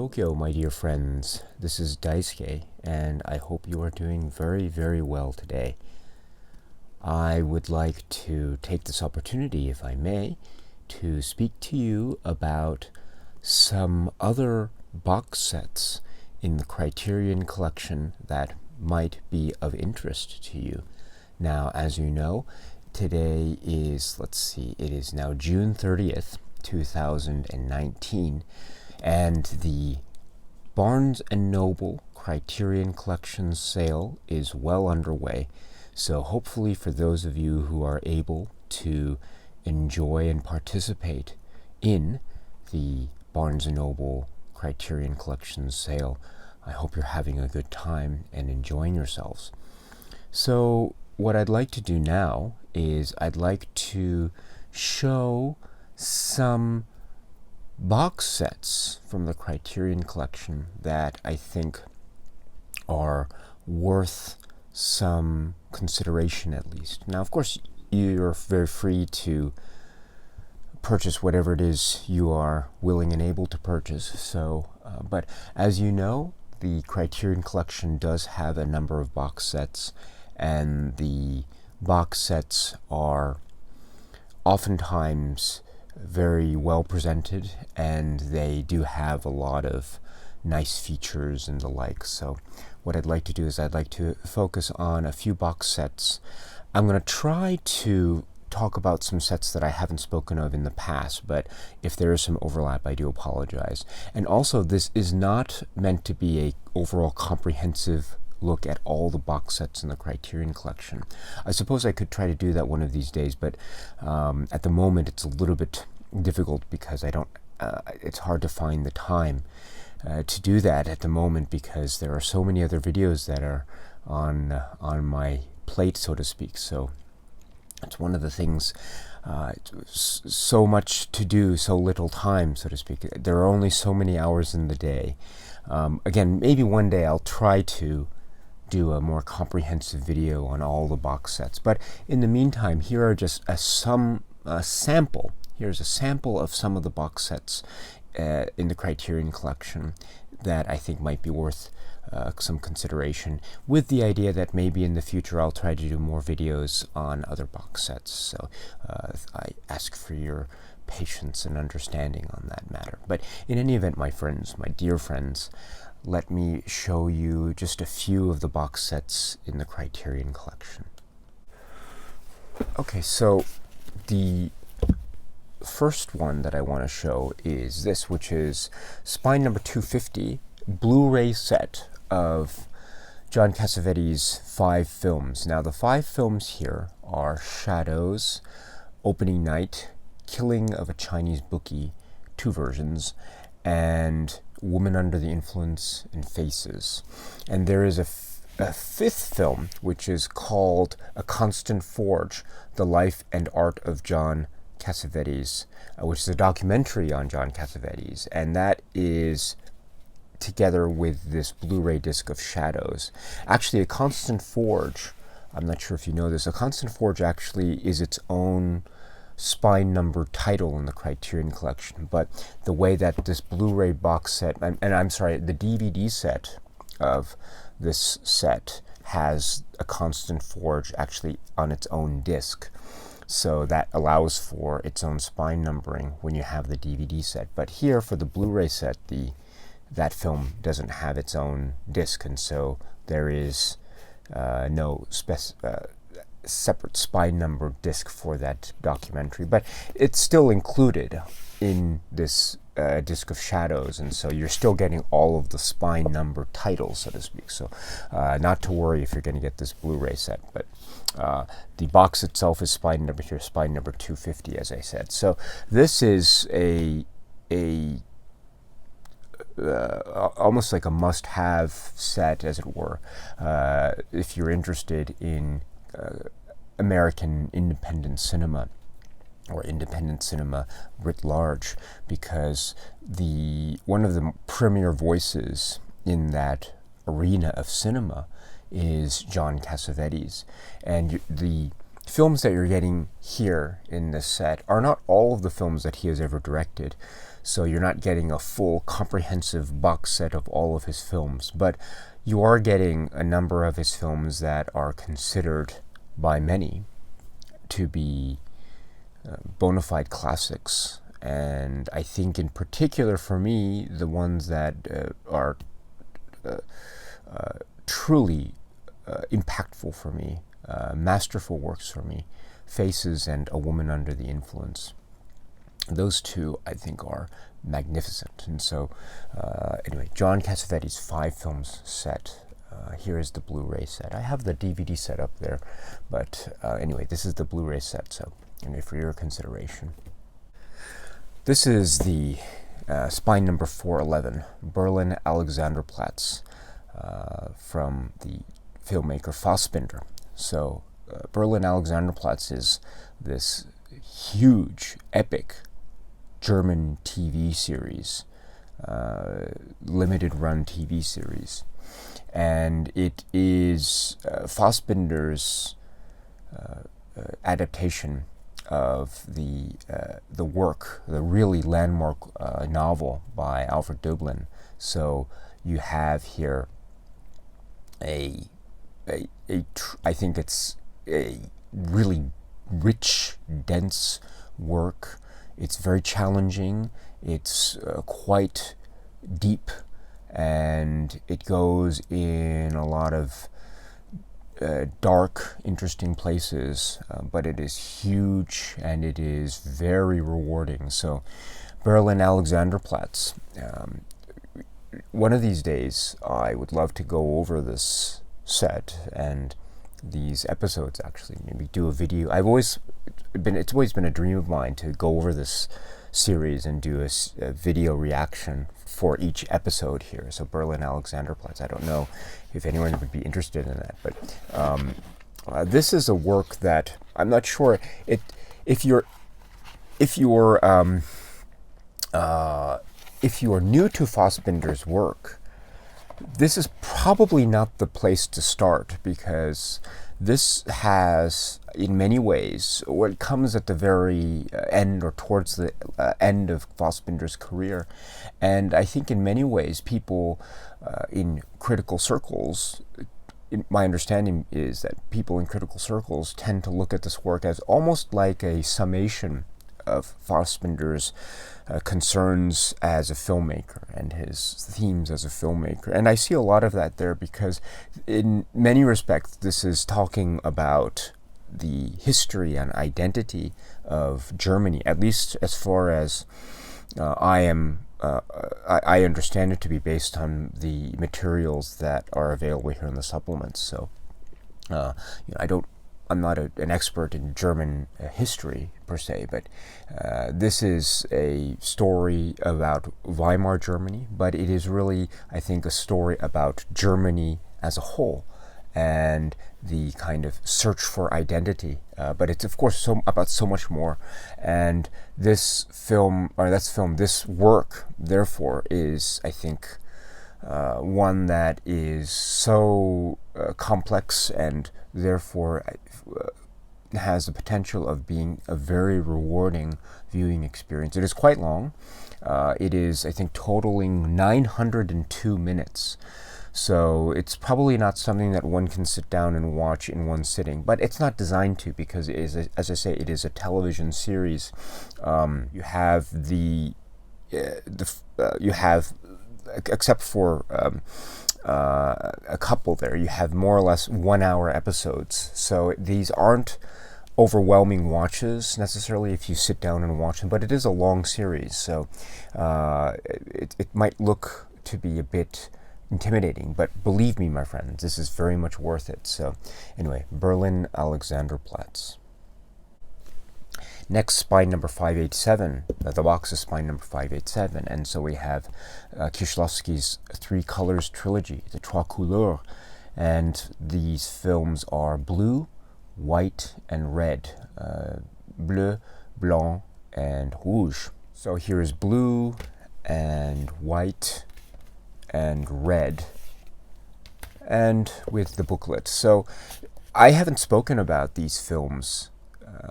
Tokyo, my dear friends. This is Daisuke, and I hope you are doing very, very well today. I would like to take this opportunity, if I may, to speak to you about some other box sets in the Criterion collection that might be of interest to you. Now, as you know, today is, it is now June 30th, 2019, and the Barnes & Noble Criterion Collection sale is well underway. So hopefully for those of you who are able to enjoy and participate in the Barnes & Noble Criterion Collection sale, I hope you're having a good time and enjoying yourselves. So what I'd like to do now is I'd like to show some box sets from the Criterion collection that I think are worth some consideration, at least. Now, of course, you're very free to purchase whatever it is you are willing and able to purchase. So, but as you know, the Criterion collection does have a number of box sets, and the box sets are oftentimes very well presented, and they do have a lot of nice features and the like. So what I'd like to do is I'd like to focus on a few box sets. I'm going to try to talk about some sets that I haven't spoken of in the past, but if there is some overlap, I do apologize. And also, this is not meant to be a overall comprehensive look at all the box sets in the Criterion collection. I suppose I could try to do that one of these days, but at the moment it's a little bit difficult because it's hard to find the time to do that at the moment, because there are so many other videos that are on my plate, so to speak. So it's one of the things, so much to do, so little time, so to speak. There are only so many hours in the day. Again, maybe one day I'll try to do a more comprehensive video on all the box sets. But in the meantime, here are just a sample. Here's a sample of some of the box sets in the Criterion collection that I think might be worth some consideration, with the idea that maybe in the future I'll try to do more videos on other box sets. So I ask for your patience and understanding on that matter. But in any event, my friends, my dear friends, let me show you just a few of the box sets in the Criterion collection. Okay, so the first one that I want to show is this, which is spine number 250, Blu-ray set of John Cassavetes' 5 films. Now, the 5 films here are Shadows, Opening Night, Killing of a Chinese Bookie, 2 versions, and Woman Under the Influence and Faces. And there is a 5th film, which is called A Constant Forge, The Life and Art of John Cassavetes, which is a documentary on John Cassavetes, and that is together with this Blu-ray disc of Shadows. Actually, A Constant Forge, I'm not sure if you know this, A Constant Forge actually is its own spine number title in the Criterion collection, but the way that this Blu-ray box set, and I'm sorry, the DVD set of this set has A Constant Forge actually on its own disc. So that allows for its own spine numbering when you have the DVD set. But here for the Blu-ray set, that film doesn't have its own disc, and so there is no separate spine number disc for that documentary. But it's still included in this disc of Shadows, and so you're still getting all of the spine number titles, so to speak. So not to worry if you're going to get this Blu-ray set, but the box itself is spine number 250, as I said. So this is almost like a must-have set, as it were, if you're interested in American independent cinema, or independent cinema writ large, because one of the premier voices in that arena of cinema is John Cassavetes, and the films that you're getting here in this set are not all of the films that he has ever directed. So you're not getting a full comprehensive box set of all of his films, but you are getting a number of his films that are considered by many to be bona fide classics. And I think in particular for me, the ones that are truly impactful for me, masterful works for me, Faces and A Woman Under the Influence. Those two, I think, are magnificent. And so, anyway, John Cassavetes' 5 films set. Here is the Blu-ray set. I have the DVD set up there, but anyway, this is the Blu-ray set, so anyway, for your consideration. This is the spine number 411, Berlin Alexanderplatz, from the filmmaker Fassbinder. So, Berlin Alexanderplatz is this huge, epic German TV series, limited run TV series. And it is Fassbinder's adaptation of the work, the really landmark novel by Alfred Döblin. So you have here I think it's a really rich, dense work. It's very challenging. It's quite deep, and it goes in a lot of dark, interesting places, but it is huge and it is very rewarding. So, Berlin Alexanderplatz. One of these days, I would love to go over this set and these episodes. Actually, maybe do a video. It's always been a dream of mine to go over this series and do a video reaction for each episode here. So Berlin Alexanderplatz. I don't know if anyone would be interested in that, but this is a work that I'm not sure if you're new to Fassbinder's work, this is probably not the place to start, because this has, in many ways, what comes at the very end or towards the end of Fassbinder's career. And I think in many ways, people in critical circles, my understanding is that people in critical circles tend to look at this work as almost like a summation of Fassbinder's concerns as a filmmaker and his themes as a filmmaker. And I see a lot of that there, because in many respects this is talking about the history and identity of Germany, at least as far as I understand it to be, based on the materials that are available here in the supplements. So I'm not an expert in German history per se, but this is a story about Weimar Germany, but it is really, I think, a story about Germany as a whole and the kind of search for identity. But it's, of course, about so much more. And this work, therefore, is, I think, one that is so complex and therefore has the potential of being a very rewarding viewing experience. It is quite long. It is, I think, totaling 902 minutes. So it's probably not something that one can sit down and watch in one sitting, but it's not designed to, because it is, as I say, it is a television series. You have except for a couple there, you have more or less 1 hour episodes. So these aren't overwhelming watches necessarily if you sit down and watch them, but it is a long series. So it might look to be a bit intimidating, but believe me, my friends, this is very much worth it. So anyway, Berlin Alexanderplatz. Next, spine number 587. The box is spine number 587. And so we have Kieślowski's Three Colors Trilogy, the Trois Couleurs. And these films are blue, white, and red. Bleu, blanc, and rouge. So here is blue, and white, and red, and with the booklet. So I haven't spoken about these films,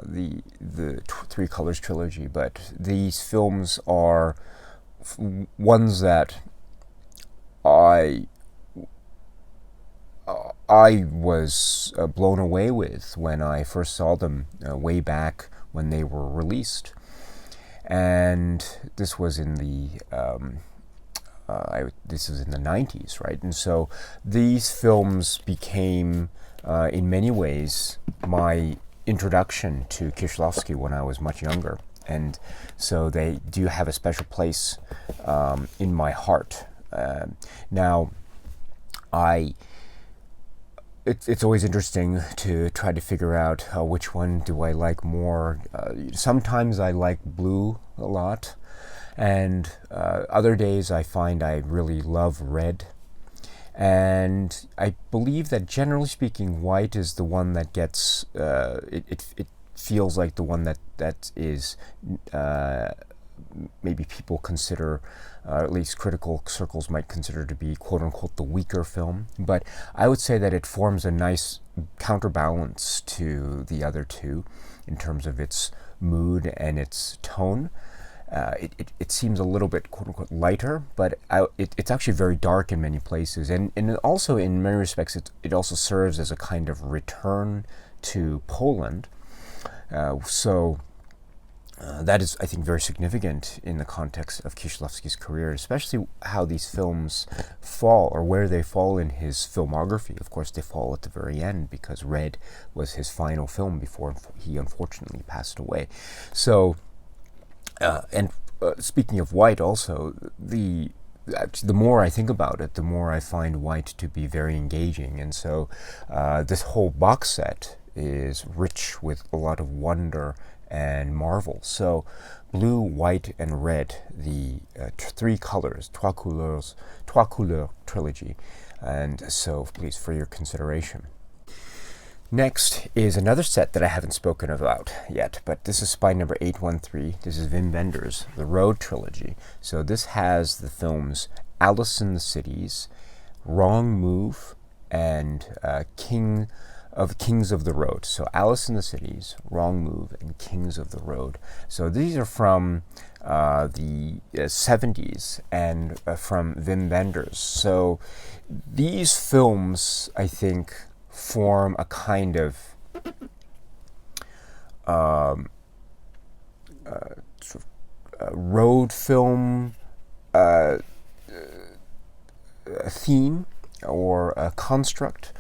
the Three Colors trilogy, but these films are ones that I I was blown away with when I first saw them way back when they were released, and this was in the this was in the 90s, right? And so these films became, in many ways, my introduction to Kieślowski when I was much younger, and so they do have a special place in my heart. Now, it's always interesting to try to figure out which one do I like more. Sometimes I like blue a lot, and other days I find I really love red. And I believe that generally speaking, white is the one that gets, it feels like the one that is maybe people consider, at least critical circles might consider to be quote unquote the weaker film. But I would say that it forms a nice counterbalance to the other two in terms of its mood and its tone. It seems a little bit quote unquote lighter, but it's actually very dark in many places, and also in many respects it also serves as a kind of return to Poland. So that is, I think, very significant in the context of Kieślowski's career, especially how these films fall, or where they fall in his filmography. Of course, they fall at the very end, because Red was his final film before he unfortunately passed away. So, speaking of white, also, the more I think about it, the more I find white to be very engaging. And so this whole box set is rich with a lot of wonder and marvel. So blue, white, and red, the three colors, Trois Couleurs trilogy. And so please, for your consideration. Next is another set that I haven't spoken about yet, but this is spine number 813. This is Wim Wenders, the Road Trilogy. So this has the films Alice in the Cities, Wrong Move, and Kings of the Road. So Alice in the Cities, Wrong Move, and Kings of the Road. So these are from the 70s and from Wim Wenders. So these films, I think, form a kind of road film theme or a construct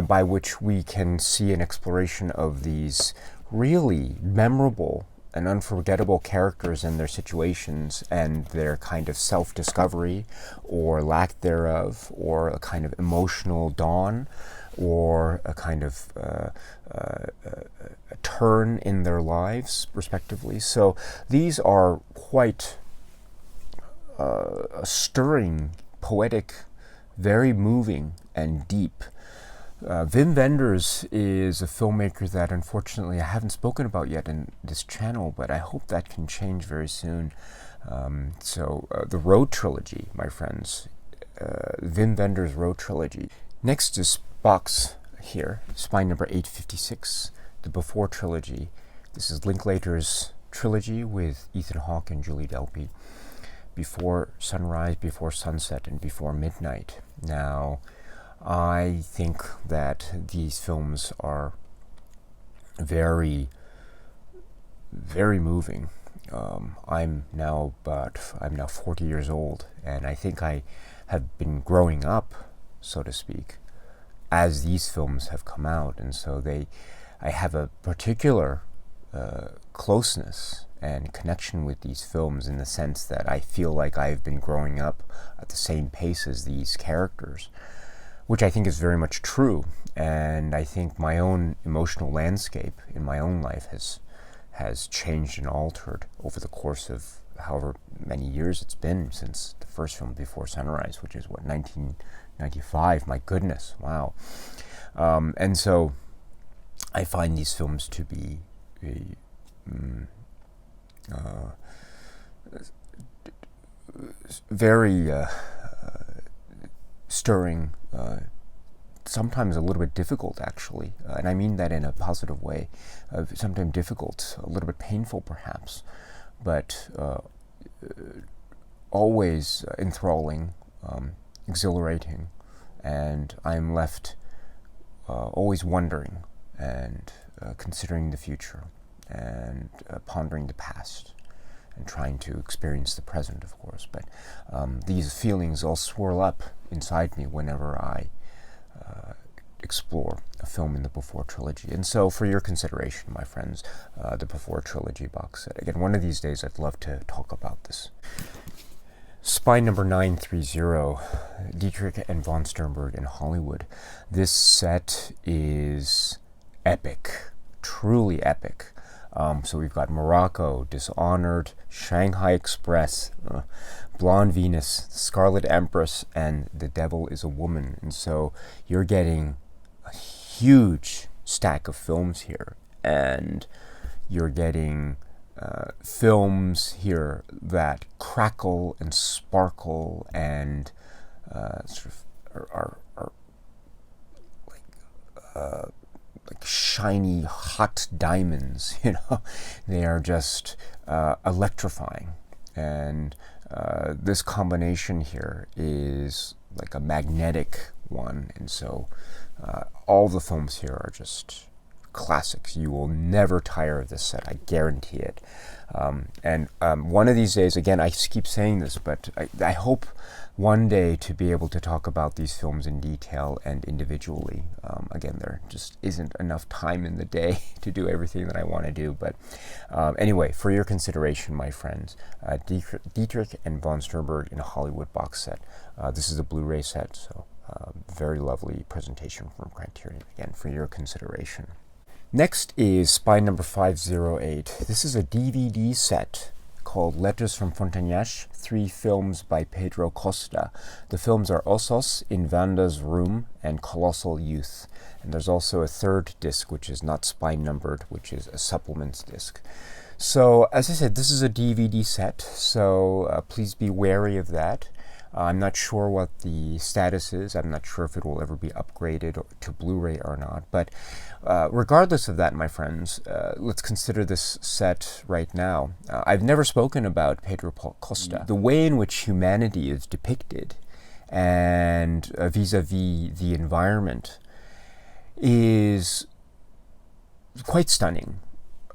by which we can see an exploration of these really memorable and unforgettable characters and their situations and their kind of self-discovery or lack thereof, or a kind of emotional dawn, or a kind of a turn in their lives, respectively. So these are quite stirring, poetic, very moving, and deep. Wim Wenders is a filmmaker that unfortunately I haven't spoken about yet in this channel, but I hope that can change very soon. So the Road Trilogy, my friends, Wim Wenders' Road Trilogy. Next is box here, spine number 856, the Before Trilogy. This is Linklater's trilogy with Ethan Hawke and Julie Delpy. Before Sunrise, Before Sunset, and Before Midnight. Now, I think that these films are very, very moving. I'm now 40 years old, and I think I have been growing up, so to speak, as these films have come out, and so I have a particular closeness and connection with these films in the sense that I feel like I've been growing up at the same pace as these characters, which I think is very much true. And I think my own emotional landscape in my own life has changed and altered over the course of however many years it's been since the first film, Before Sunrise, which is 1995. My goodness, wow. And so I find these films to be very stirring, sometimes a little bit difficult, actually, and I mean that in a positive way. Sometimes difficult, a little bit painful, perhaps, but always enthralling, exhilarating, and I'm left always wondering and considering the future and pondering the past and trying to experience the present, of course. But these feelings all swirl up inside me whenever I explore a film in the Before Trilogy. And so for your consideration, my friends, the Before Trilogy box set. Again, one of these days I'd love to talk about this. Spine number 930, Dietrich and von Sternberg in Hollywood. This set is epic, truly epic. So we've got Morocco, Dishonored, Shanghai Express, Blonde Venus, Scarlet Empress, and The Devil is a Woman. And so you're getting a huge stack of films here, and you're getting films here that crackle and sparkle and sort of are like shiny, hot diamonds. They are just electrifying, and this combination here is like a magnetic one, and so all the films here are just classics. You will never tire of this set, I guarantee it. And one of these days, again, I keep saying this, but I hope one day to be able to talk about these films in detail and individually. Again, there just isn't enough time in the day to do everything that I want to do. But anyway, for your consideration, my friends, Dietrich and von Sternberg in a Hollywood box set. This is a Blu-ray set, so very lovely presentation from Criterion, again, for your consideration. Next is Spine number 508. This is a DVD set called Letters from Fontainhas, 3 films by Pedro Costa. The films are Ossos, In Vanda's Room, and Colossal Youth. And there's also a third disc, which is not spine numbered, which is a supplements disc. So, as I said, this is a DVD set, so please be wary of that. I'm not sure what the status is. I'm not sure if it will ever be upgraded to Blu-ray or not. But regardless of that, my friends, let's consider this set right now. I've never spoken about Pedro Costa. The way in which humanity is depicted and vis-a-vis the environment is quite stunning.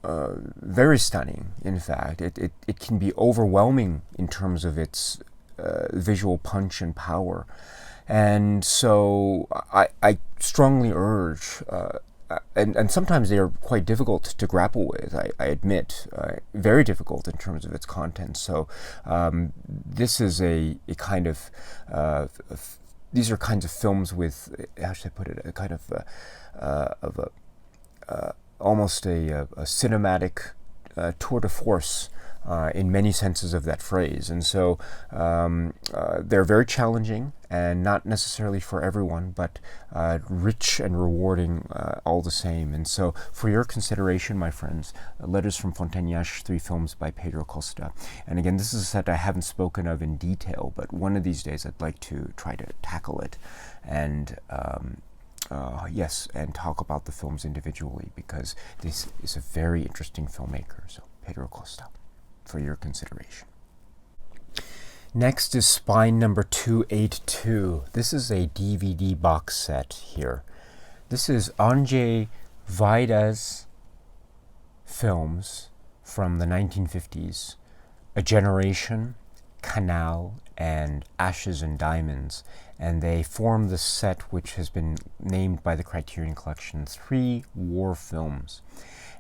Very stunning, in fact. It can be overwhelming in terms of its visual punch and power. And so I strongly urge, and sometimes they are quite difficult to grapple with, I admit, very difficult in terms of its content. So this is a kind of, these are kinds of films with, how should I put it, a kind of almost a cinematic tour de force in many senses of that phrase. And so they're very challenging and not necessarily for everyone, but rich and rewarding all the same. And so for your consideration, my friends, Letters from Fontainhas, 3 films by Pedro Costa. And again, this is a set I haven't spoken of in detail, but one of these days I'd like to try to tackle it and yes, and talk about the films individually, because this is a very interesting filmmaker. So Pedro Costa, for your consideration. Next is Spine number 282. This is a DVD box set here. This is Andrzej Wajda's films from the 1950s, A Generation, Canal, and Ashes and Diamonds, and they form the set which has been named by the Criterion Collection 3 war films,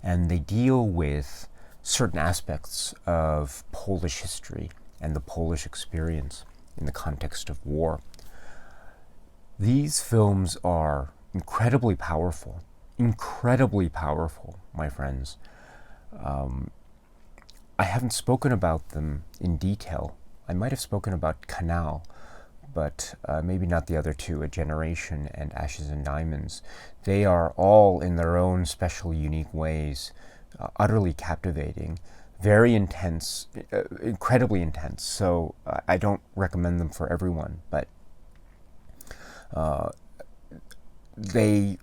and they deal with certain aspects of Polish history and the Polish experience in the context of war. These films are incredibly powerful, my friends. I haven't spoken about them in detail. I might have spoken about Canal, but maybe not the other two, A Generation and Ashes and Diamonds. They are all, in their own special, unique ways, utterly captivating, very intense, incredibly intense. So I don't recommend them for everyone, but they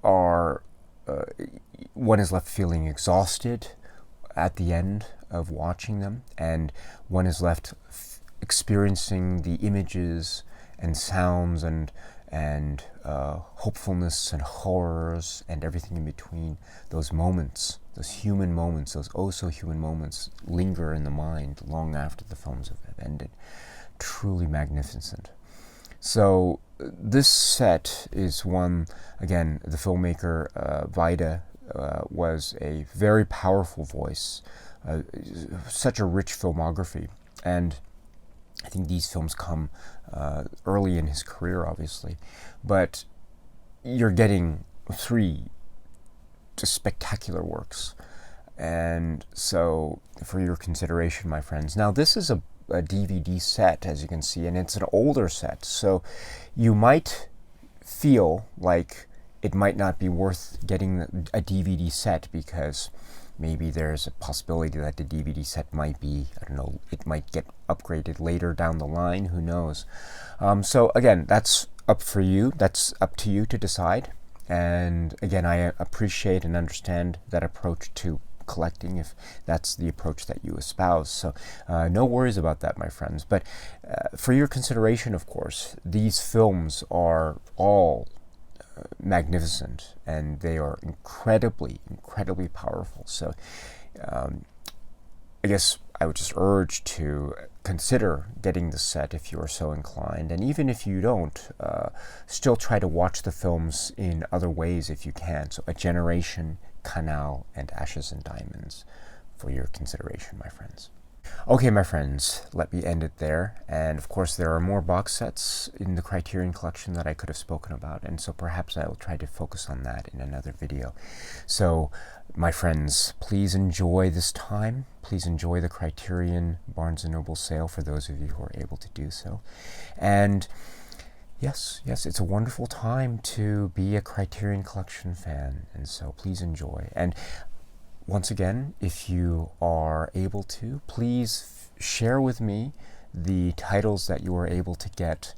are, one is left feeling exhausted at the end of watching them, and one is left experiencing the images and sounds and hopefulness and horrors and everything in between. Those moments, those human moments, those oh so human moments linger in the mind long after the films have ended. Truly magnificent. So this set is one, again, the filmmaker Wajda was a very powerful voice, such a rich filmography, and I think these films come early in his career, obviously, but you're getting three just spectacular works. And so for your consideration, my friends. Now, this is a DVD set, as you can see, and it's an older set, so you might feel like it might not be worth getting a DVD set because maybe there's a possibility that the DVD set might be, I don't know, it might get upgraded later down the line, who knows. So again, that's up for you, that's up to you to decide. And again, I appreciate and understand that approach to collecting if that's the approach that you espouse. So no worries about that, my friends. But for your consideration, of course, these films are all magnificent, and they are incredibly powerful. So I guess I would just urge to consider getting the set if you are so inclined, and even if you don't, still try to watch the films in other ways if you can. So A Generation, Canal, and Ashes and Diamonds for your consideration, my friends. Okay, my friends, let me end it there. And of course, there are more box sets in the Criterion collection that I could have spoken about, and so perhaps I will try to focus on that in another video. So, my friends, please enjoy this time. Please enjoy the Criterion Barnes & Noble sale for those of you who are able to do so. And yes, it's a wonderful time to be a Criterion Collection fan, and so please enjoy. And once again, if you are able to, please share with me the titles that you were able to get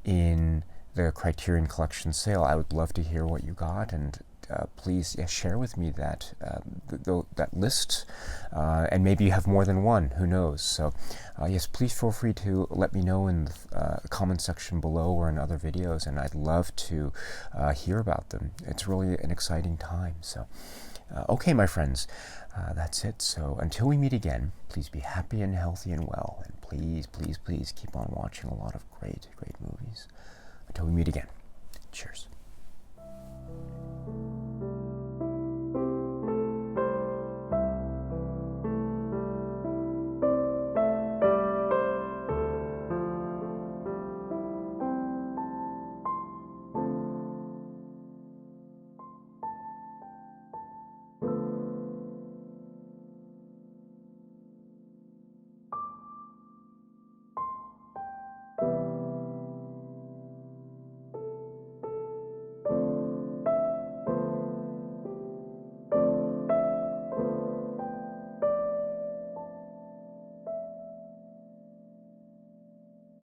in the Criterion Collection sale. I would love to hear what you got, and please share with me that that list, and maybe you have more than one, who knows. So yes, please feel free to let me know in the comment section below or in other videos, and I'd love to hear about them. It's really an exciting time. So okay, my friends, that's it. So until we meet again, please be happy and healthy and well, and please keep on watching a lot of great movies. Until we meet again.